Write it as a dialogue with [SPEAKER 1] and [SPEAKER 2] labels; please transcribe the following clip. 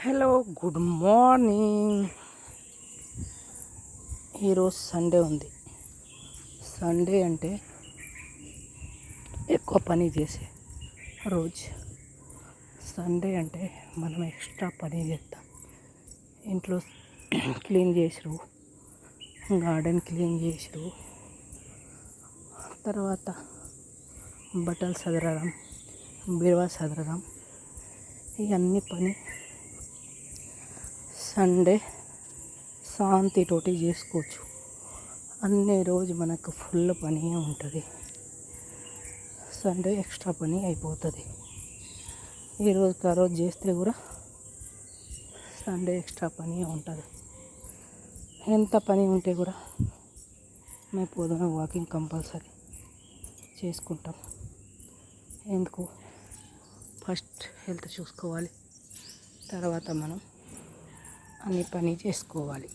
[SPEAKER 1] Hello, good morning. ఈరోజు Sunday ఉంది. Sunday అంటే ఎక్కువ పని చేసే రోజు. సండే అంటే మనం ఎక్స్ట్రా పని చేస్తాం. ఇంట్లో క్లీన్ చేసుడు, గార్డెన్ క్లీన్ చేసుడు, తర్వాత బట్టలు సదరడం, బీరువా సదరడం, ఇవన్నీ పని సండే శాంతితోటి చేసుకోవచ్చు. అన్ని రోజు మనకు ఫుల్ పని ఉంటుంది. సండే ఎక్స్ట్రా పని అయిపోతుంది. ఈరోజుకి ఆ రోజు చేస్తే కూడా సండే ఎక్స్ట్రా పని ఉంటుంది. ఎంత పని ఉంటే కూడా మేము పొద్దున వాకింగ్ కంపల్సరీ చేసుకుంటాం. ఎందుకు? ఫస్ట్ హెల్త్ చూసుకోవాలి, తర్వాత మనం అన్ని పని చేసుకోవాలి.